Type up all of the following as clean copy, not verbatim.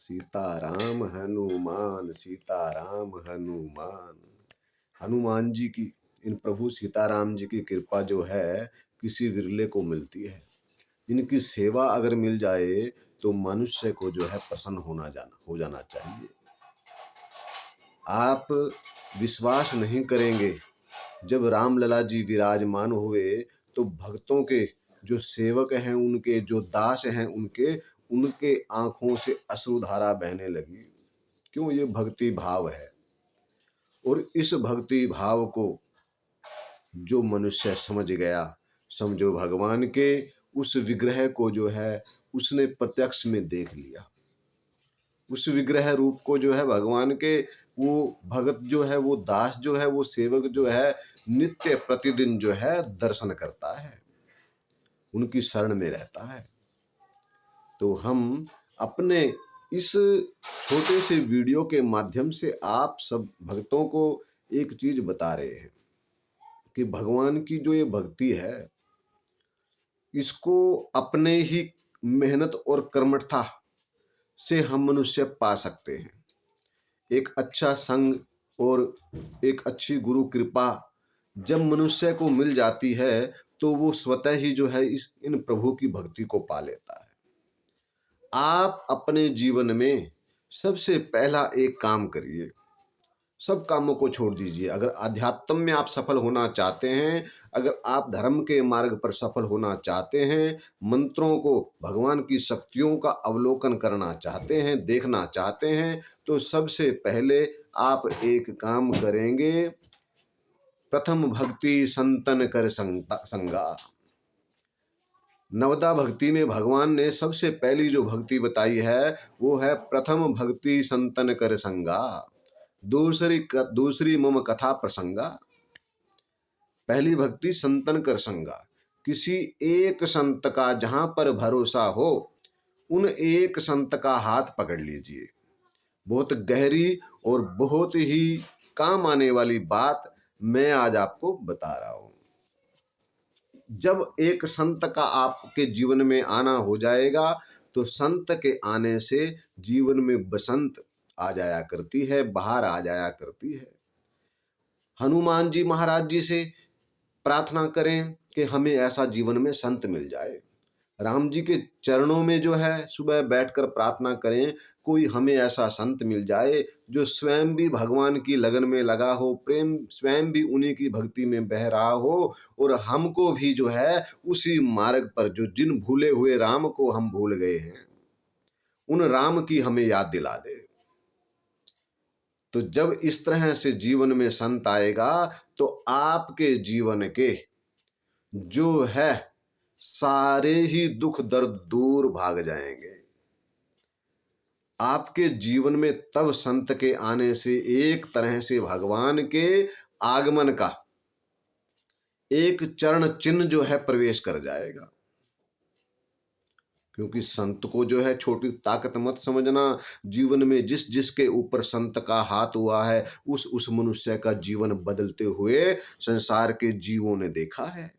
सीताराम हनुमान, सीताराम हनुमान। हनुमान जी की, इन प्रभु सीताराम जी की कृपा जो है किसी विरले को मिलती है। इनकी सेवा अगर मिल जाए तो मनुष्य को जो है प्रसन्न हो जाना चाहिए। आप विश्वास नहीं करेंगे, जब रामलला जी विराजमान हुए तो भक्तों के जो सेवक हैं, उनके जो दास हैं, उनके आंखों से अश्रुधारा बहने लगी। क्यों? ये भक्ति भाव है। और इस भक्ति भाव को जो मनुष्य समझ गया, समझो भगवान के उस विग्रह को जो है उसने प्रत्यक्ष में देख लिया। उस विग्रह रूप को जो है भगवान के, वो भगत जो है, वो दास जो है, वो सेवक जो है नित्य प्रतिदिन जो है दर्शन करता है, उनकी शरण में रहता है। तो हम अपने इस छोटे से वीडियो के माध्यम से आप सब भक्तों को एक चीज बता रहे हैं कि भगवान की जो ये भक्ति है, इसको अपने ही मेहनत और कर्मठता से हम मनुष्य पा सकते हैं। एक अच्छा संग और एक अच्छी गुरु कृपा जब मनुष्य को मिल जाती है तो वो स्वतः ही जो है इन प्रभु की भक्ति को पा लेता है। आप अपने जीवन में सबसे पहला एक काम करिए, सब कामों को छोड़ दीजिए। अगर अध्यात्म में आप सफल होना चाहते हैं, अगर आप धर्म के मार्ग पर सफल होना चाहते हैं, मंत्रों को, भगवान की शक्तियों का अवलोकन करना चाहते हैं, देखना चाहते हैं, तो सबसे पहले आप एक काम करेंगे, प्रथम भक्ति संतन कर संगा। नवदा भक्ति में भगवान ने सबसे पहली जो भक्ति बताई है वो है प्रथम भक्ति संतन कर संगा, दूसरी मम कथा प्रसंगा। पहली भक्ति संतन कर संगा, किसी एक संत का जहां पर भरोसा हो, उन एक संत का हाथ पकड़ लीजिए। बहुत गहरी और बहुत ही काम आने वाली बात मैं आज आपको बता रहा हूं। जब एक संत का आपके जीवन में आना हो जाएगा तो संत के आने से जीवन में बसंत आ जाया करती है, बाहर आ जाया करती है। हनुमान जी महाराज जी से प्रार्थना करें कि हमें ऐसा जीवन में संत मिल जाए। राम जी के चरणों में जो है सुबह बैठकर प्रार्थना करें, कोई हमें ऐसा संत मिल जाए जो स्वयं भी भगवान की लगन में लगा हो, प्रेम स्वयं भी उन्हीं की भक्ति में बह रहा हो, और हमको भी जो है उसी मार्ग पर, जो जिन भूले हुए राम को हम भूल गए हैं, उन राम की हमें याद दिला दे। तो जब इस तरह से जीवन में संत आएगा तो आपके जीवन के जो है सारे ही दुख दर्द दूर भाग जाएंगे। आपके जीवन में तब संत के आने से एक तरह से भगवान के आगमन का एक चरण चिन्ह जो है प्रवेश कर जाएगा। क्योंकि संत को जो है छोटी ताकत मत समझना। जीवन में जिस जिसके ऊपर संत का हाथ हुआ है उस मनुष्य का जीवन बदलते हुए संसार के जीवों ने देखा है।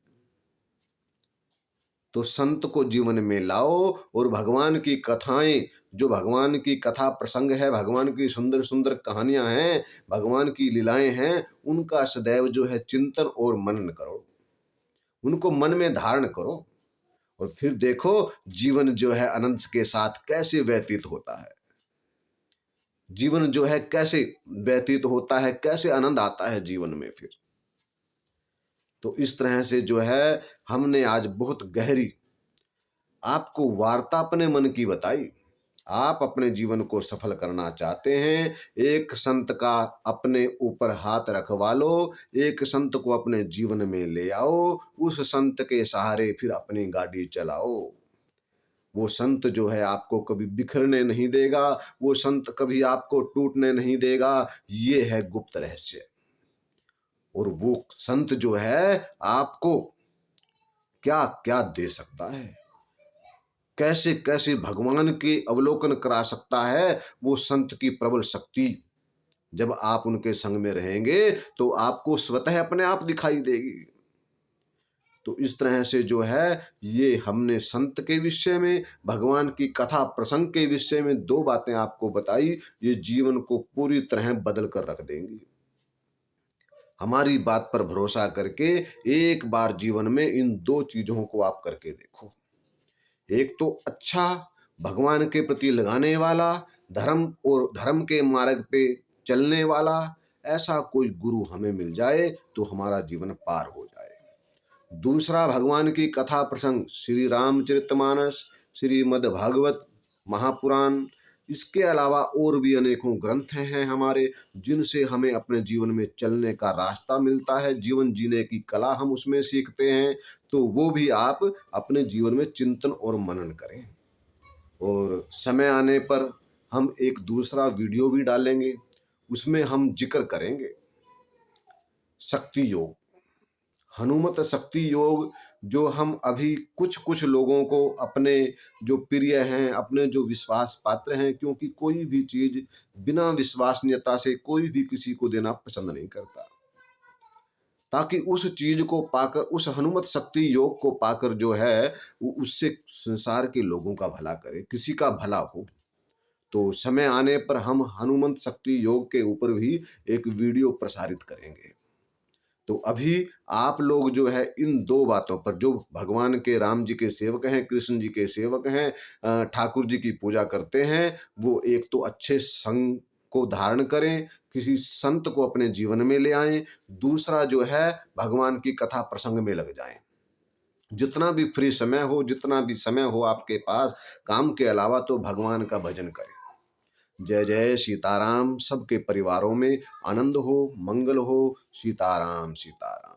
तो संत को जीवन में लाओ और भगवान की कथाएं, जो भगवान की कथा प्रसंग है, भगवान की सुंदर सुंदर कहानियां हैं, भगवान की लीलाएं हैं, उनका सदैव जो है चिंतन और मनन करो, उनको मन में धारण करो, और फिर देखो जीवन जो है अनंत के साथ कैसे व्यतीत होता है। जीवन जो है कैसे व्यतीत होता है, कैसे आनंद आता है जीवन में फिर। तो इस तरह से जो है हमने आज बहुत गहरी आपको वार्ता अपने मन की बताई। आप अपने जीवन को सफल करना चाहते हैं, एक संत का अपने ऊपर हाथ रखवा लो, एक संत को अपने जीवन में ले आओ, उस संत के सहारे फिर अपनी गाड़ी चलाओ। वो संत जो है आपको कभी बिखरने नहीं देगा, वो संत कभी आपको टूटने नहीं देगा। ये है गुप्त रहस्य। और वो संत जो है आपको क्या क्या दे सकता है, कैसे कैसे भगवान के अवलोकन करा सकता है, वो संत की प्रबल शक्ति जब आप उनके संग में रहेंगे तो आपको स्वतः अपने आप दिखाई देगी। तो इस तरह से जो है ये हमने संत के विषय में, भगवान की कथा प्रसंग के विषय में 2 बातें आपको बताई, ये जीवन को पूरी तरह बदल कर रख देंगी। हमारी बात पर भरोसा करके एक बार जीवन में इन 2 चीज़ों को आप करके देखो। एक तो अच्छा भगवान के प्रति लगाने वाला, धर्म और धर्म के मार्ग पे चलने वाला ऐसा कोई गुरु हमें मिल जाए तो हमारा जीवन पार हो जाए। दूसरा, भगवान की कथा प्रसंग, श्री रामचरितमानस, श्रीमद् भागवत महापुराण, इसके अलावा और भी अनेकों ग्रंथ हैं हमारे, जिनसे हमें अपने जीवन में चलने का रास्ता मिलता है, जीवन जीने की कला हम उसमें सीखते हैं। तो वो भी आप अपने जीवन में चिंतन और मनन करें। और समय आने पर हम एक दूसरा वीडियो भी डालेंगे, उसमें हम जिक्र करेंगे शक्ति योग, हनुमत शक्ति योग, जो हम अभी कुछ कुछ लोगों को अपने जो प्रिय हैं, अपने जो विश्वास पात्र हैं, क्योंकि कोई भी चीज बिना विश्वसनीयता से कोई भी किसी को देना पसंद नहीं करता, ताकि उस चीज को पाकर, उस हनुमत शक्ति योग को पाकर जो है वो उससे संसार के लोगों का भला करे, किसी का भला हो। तो समय आने पर हम हनुमत शक्ति योग के ऊपर भी एक वीडियो प्रसारित करेंगे। तो अभी आप लोग जो है इन 2 बातों पर, जो भगवान के राम जी के सेवक हैं, कृष्ण जी के सेवक हैं, ठाकुर जी की पूजा करते हैं, वो एक तो अच्छे संग को धारण करें, किसी संत को अपने जीवन में ले आएं। दूसरा जो है भगवान की कथा प्रसंग में लग जाएं। जितना भी फ्री समय हो, जितना भी समय हो आपके पास काम के अलावा, तो भगवान का भजन करें। जय जय सीताराम। सबके परिवारों में आनंद हो, मंगल हो। सीताराम सीताराम।